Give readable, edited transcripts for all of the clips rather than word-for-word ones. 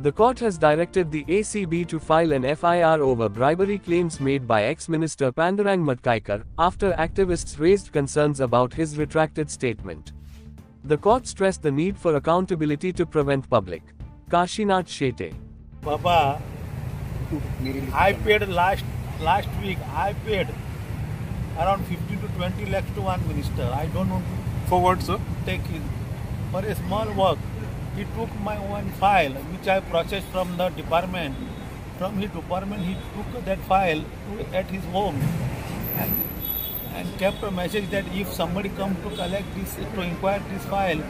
The court has directed the ACB to file an FIR over bribery claims made by ex-minister Pandurang Matkaikar, after activists raised concerns about his retracted statement. The court stressed the need for accountability to prevent public. Kashinath Shete. Baba, I paid last week, I paid around 15 to 20 lakhs to one minister. I don't want to. For what, sir? Take it for a small work. He took my one file which I processed from the department. From his department, he took that file at his home and kept a message that if somebody comes to collect this, to inquire this file,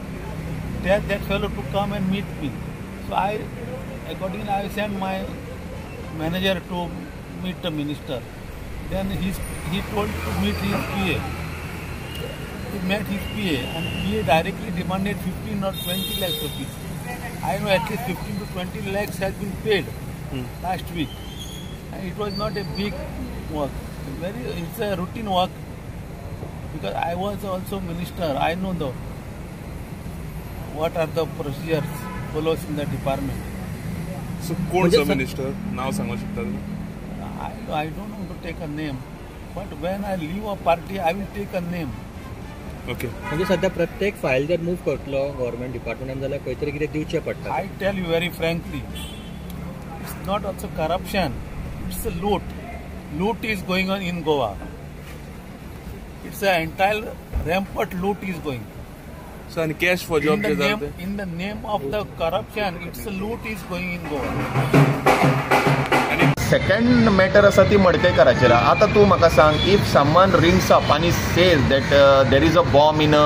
tell that fellow to come and meet me. So accordingly, I sent my manager to meet the minister. Then he told to meet his PA. He met his PA and PA directly demanded 15 or 20 lakhs rupees. I know at least 15 to 20 lakhs has been paid last week. And it was not a big work. It's a routine work because I was also minister. I know what are the procedures follows in the department. So, who is the minister? Now, I don't want to take a name, but when I leave a party, I will take a name. Okay. म्हणजे सध्या प्रत्येक file जर move करतलो government डिपार्टमेंटान जाल्यार खंय तरी कितें दिवचें पडटा. I tell you very frankly, it's not also corruption, it's a loot. Loot is going on in Goa. It's an entire rampant loot is going. So, and cash for job in the name of the corruption, it's a loot is going in Goa. Second matter आसा ती मडकयकराचेर. आतां तूं म्हाका सांग, if someone rings up आनी says that there is a bomb in a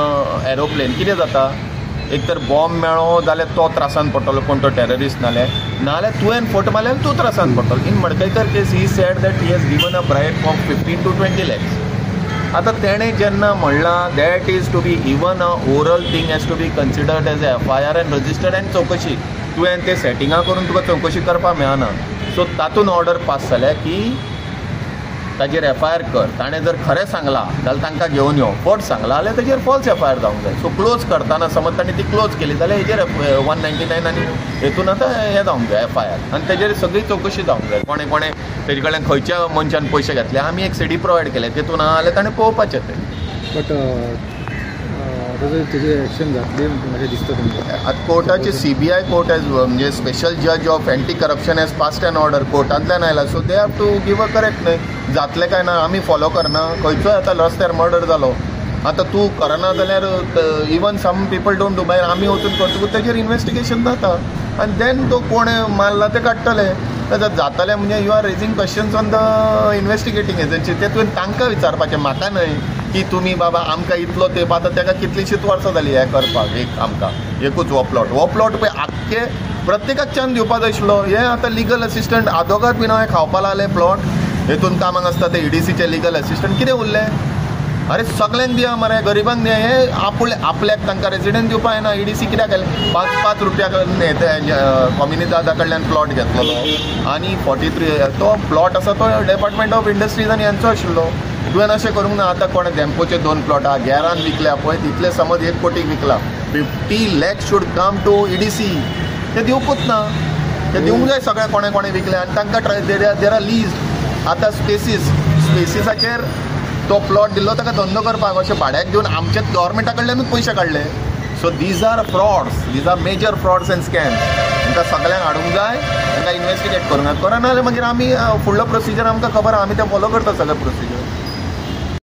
aeroplane, कितें जाता? एक तर बॉम्ब मेळ्ळो जाल्यार तो त्रासान पडटलो, कोण तो टेररिस्ट नाल्यार तुवें फट मारल्यार तूं त्रासान पडटलो. In Madkaikar case he said that he has given a bribe of 15 to 20 lakhs. आतां तेणें जेन्ना म्हणलां that is to be even a oral thing has to be considered as a FIR and registered and चवकशी, तुवें ते सेटिंगां करून तुका चवकशी करपाक मेळना. सो तातूंत ऑर्डर पास जाल्या की ताजेर FIR कर. ताणें जर खरें सांगलां जाल्यार तांकां घेवन यो, फट सांगलां जाल्यार ताजेर फॉल्स FIR जावंक जाय. सो क्लोज करतना समज ताणें ती क्लोज केली जाल्यार हेजेर 199 आनी हेतून आतां हें जावंक जाय FIR, आनी ताजेर सगळी चवकशी जावंक जाय. कोणें तेजे कडल्यान खंयच्या मनशान पयशे घेतले, आमी एक CD प्रोवायड केले, तेतून आहा जाल्यार ताणें पळोवपाचें तें. बट तेजे एक्शन जातली अशें दिसता तुमकां? आतां कोर्टाची CBI कोर्ट एज म्हणजे स्पेशल जज of anti corruption as passed an order कोर्टांतल्यान आयला. So they have to give a correct न्हय. जातलें काय ना आमी फॉलो करना. खंयचोय आतां रस्त्यार मर्डर जालो, आतां तूं करना जाल्यार even some people don't do. भायर आमी वचून करतकूच ताजेर इन्वेस्टिगेशन जाता आनी देन तो कोण मारला ते काडटले. जातलें म्हणजे you are raising questions on the investigating agency. तेतून तांकां विचारपाचें, म्हाका न्हय की तुमी बाबा आमकां इतलो तेंप आतां ताका कितलींशींच वर्सां जालीं हें करपाक. आमकां एकूच हो प्लॉट पळय आख्खे प्रत्येकाक चान्स दिवपाक जाय आशिल्लो. हें आतां लिगल असिस्टंट आदोगाद बीन हांवें खावपा लागले प्लॉट, हेतून कामाक आसता ते EDCचे लिगल असिस्टंट. कितें उरलें? अरे सगळ्यांक दिया मरे, गरिबांक दिया. हे आपल्याक तांकां रेजिडेंट दिवपाक येना. EDC कित्याक केलें? 5 रुपया कम्युनिटी दादा कडल्यान प्लॉट घेतलो आनी 43 तो प्लॉट आसा तो डिपार्टमेंट ऑफ इंडस्ट्रीज आनी हांचो आशिल्लो. तुवें अशें करूंक ना. आतां कोणे डॅम्पोचे 2 प्लॉट आहा, गॅरान विकल्या पळय, तितले समज 1 कोटीक विकला, 50 lakhs should come to EDC. ते दिवपूच ना. ते दिवंक जाय सगळ्या कोणे विकले आनी तांकां देर आर लीज. आतां स्पेसिसाचेर तो प्लॉट दिल्लो ताका धंदो करपाक, अशें भाड्याक दिवन आमच्या गव्हर्मेंटा कडल्यानूच पयशे काडले. So these are frauds, these are major frauds and scam. तांकां सगळ्यांक हाडूंक जाय, तांकां इन्वेस्टिगेट करूंक जाय. करना जाल्यार मागीर आमी फुडलो प्रोसिजर आमकां खबर आहा, आमी ते फॉलो करता सगळे प्रोसिजर.